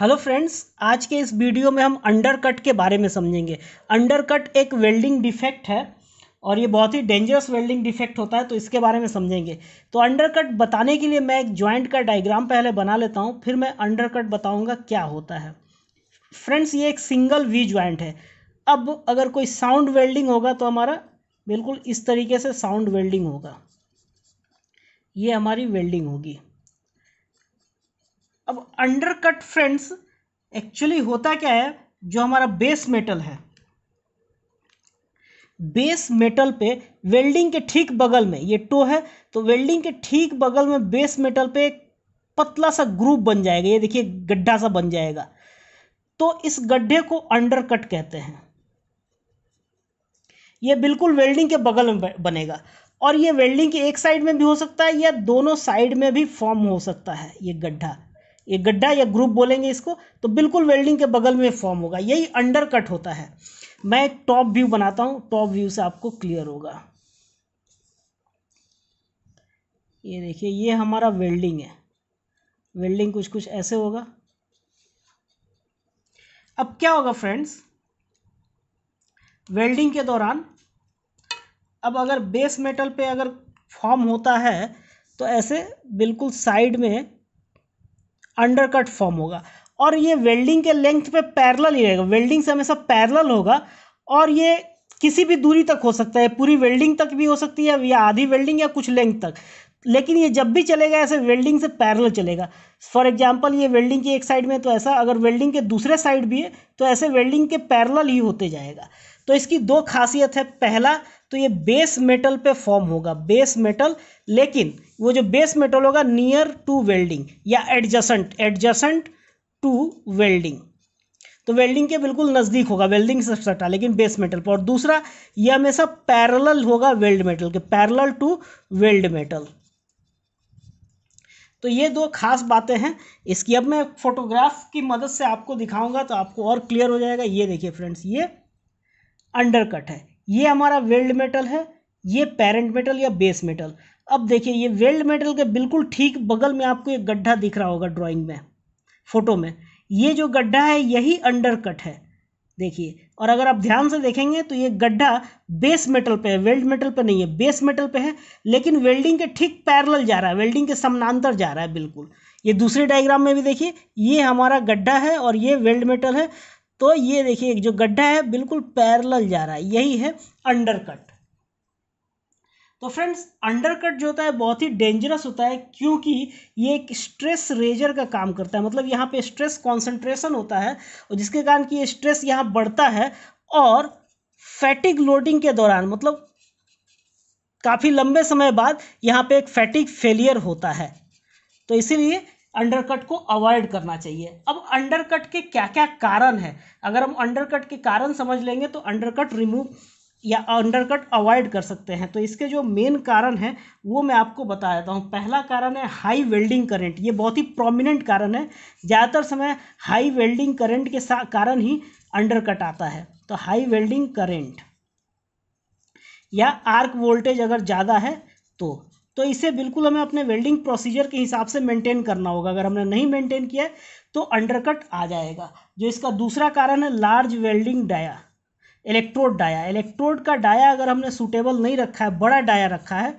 Hello friends, आज के इस वीडियो में हम अंडरकट के बारे में समझेंगे। अंडरकट एक वेल्डिंग डिफेक्ट है और ये बहुत ही डेंजरस वेल्डिंग डिफेक्ट होता है, तो इसके बारे में समझेंगे। तो अंडरकट बताने के लिए मैं एक जॉइंट का डायग्राम पहले बना लेता हूँ, फिर मैं अंडरकट बताऊँगा क्या होता है। फ्रेंड्स, ये एक सिंगल वी जॉइंट है। अब अगर कोई साउंड वेल्डिंग होगा तो हमारा बिल्कुल इस तरीके से साउंड वेल्डिंग होगा, ये हमारी वेल्डिंग होगी। अब अंडरकट फ्रेंड्स एक्चुअली होता क्या है, जो हमारा बेस मेटल है, बेस मेटल पे वेल्डिंग के ठीक बगल में ये टो है, तो वेल्डिंग के ठीक बगल में बेस मेटल पे एक पतला सा ग्रूव बन जाएगा। ये देखिए गड्ढा सा बन जाएगा, तो इस गड्ढे को अंडरकट कहते हैं। ये बिल्कुल वेल्डिंग के बगल में बनेगा और ये वेल्डिंग के एक साइड में भी हो सकता है या दोनों साइड में भी फॉर्म हो सकता है। ये गड्ढा या ग्रुप बोलेंगे इसको, तो बिल्कुल वेल्डिंग के बगल में फॉर्म होगा, यही अंडरकट होता है। मैं एक टॉप व्यू बनाता हूँ, टॉप व्यू से आपको क्लियर होगा। ये देखिए, ये हमारा वेल्डिंग है, वेल्डिंग कुछ कुछ ऐसे होगा। अब क्या होगा फ्रेंड्स, वेल्डिंग के दौरान अब अगर बेस मेटल पे अगर फॉर्म होता है तो ऐसे बिल्कुल साइड में अंडरकट फॉर्म होगा और ये वेल्डिंग के लेंथ पे पैरेलल ही रहेगा, वेल्डिंग से हमेशा पैरेलल होगा और ये किसी भी दूरी तक हो सकता है, पूरी वेल्डिंग तक भी हो सकती है या आधी वेल्डिंग या कुछ लेंथ तक, लेकिन ये जब भी चलेगा ऐसे वेल्डिंग से पैरेलल चलेगा। फॉर एग्जांपल ये वेल्डिंग की एक साइड में तो ऐसा, अगर वेल्डिंग के दूसरे साइड भी है तो ऐसे वेल्डिंग के पैरेलल ही होते जाएगा। तो इसकी दो खासियत है, पहला तो ये बेस मेटल पे फॉर्म होगा, बेस मेटल, लेकिन वो जो बेस मेटल होगा नियर टू वेल्डिंग या एडजसेंट टू वेल्डिंग, तो वेल्डिंग के बिल्कुल नज़दीक होगा, वेल्डिंग से सटा, लेकिन बेस मेटल पर। और दूसरा, ये हमेशा पैरेलल होगा वेल्ड मेटल के, पैरेलल टू वेल्ड मेटल। तो ये दो खास बातें हैं इसकी। अब मैं फोटोग्राफ की मदद से आपको दिखाऊंगा तो आपको और क्लियर हो जाएगा। ये देखिए फ्रेंड्स, ये अंडरकट है, ये हमारा वेल्ड मेटल है, ये पेरेंट मेटल या बेस मेटल। अब देखिए, ये वेल्ड मेटल के बिल्कुल ठीक बगल में आपको एक गड्ढा दिख रहा होगा ड्राइंग में, फोटो में। ये जो गड्ढा है यही अंडरकट है, देखिए। और अगर आप ध्यान से देखेंगे तो ये गड्ढा बेस मेटल पे है, वेल्ड मेटल पे नहीं है, बेस मेटल पे है, लेकिन वेल्डिंग के ठीक पैरेलल जा रहा है, वेल्डिंग के समानांतर जा रहा है बिल्कुल। ये दूसरे डायग्राम में भी देखिए, ये हमारा गड्ढा है और ये वेल्ड मेटल है, तो ये देखिए जो गड्ढा है बिल्कुल पैरेलल जा रहा है, यही है अंडरकट। तो फ्रेंड्स, अंडरकट जो होता है बहुत ही डेंजरस होता है, क्योंकि ये एक स्ट्रेस रेजर का काम करता है। मतलब यहाँ पे स्ट्रेस कॉन्सेंट्रेशन होता है और जिसके कारण कि ये स्ट्रेस यहाँ बढ़ता है और फैटिग लोडिंग के दौरान, मतलब काफ़ी लंबे समय बाद यहाँ पे एक फैटिग फेलियर होता है, तो इसीलिए अंडरकट को अवॉइड करना चाहिए। अब अंडरकट के क्या क्या कारण है, अगर हम अंडरकट के कारण समझ लेंगे तो अंडरकट रिमूव या अंडरकट अवॉइड कर सकते हैं। तो इसके जो मेन कारण है वो मैं आपको बता देता हूँ। पहला कारण है हाई वेल्डिंग करंट, ये बहुत ही प्रोमिनेंट कारण है, ज़्यादातर समय हाई वेल्डिंग करंट के कारण ही अंडरकट आता है। तो हाई वेल्डिंग करंट या आर्क वोल्टेज अगर ज़्यादा है तो इसे बिल्कुल हमें अपने वेल्डिंग प्रोसीजर के हिसाब से मेंटेन करना होगा। अगर हमने नहीं मेंटेन किया है तो अंडरकट आ जाएगा। जो इसका दूसरा कारण है large welding dia, electrode dia, electrode का डाया अगर हमने सूटेबल नहीं रखा है, बड़ा डाया रखा है,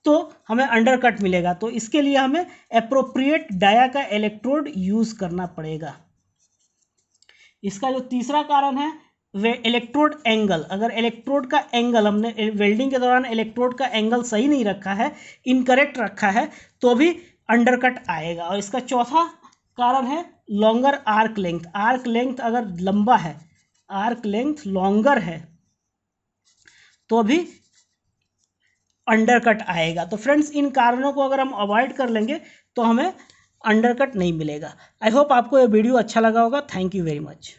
तो हमें अंडरकट मिलेगा। तो इसके लिए हमें एप्रोप्रिएट डाया का इलेक्ट्रोड यूज़ करना पड़ेगा। इसका जो तीसरा कारण है वे इलेक्ट्रोड एंगल, अगर इलेक्ट्रोड का एंगल हमने वेल्डिंग के दौरान इलेक्ट्रोड का एंगल सही नहीं रखा है, इनकरेक्ट रखा है, तो भी अंडरकट आएगा। और इसका चौथा कारण है longer arc length, arc length अगर लंबा है, आर्क लेंथ लॉन्गर है, तो भी अंडरकट आएगा। तो फ्रेंड्स, इन कारणों को अगर हम अवॉइड कर लेंगे तो हमें अंडरकट नहीं मिलेगा। आई होप आपको ये वीडियो अच्छा लगा होगा। Thank you very much.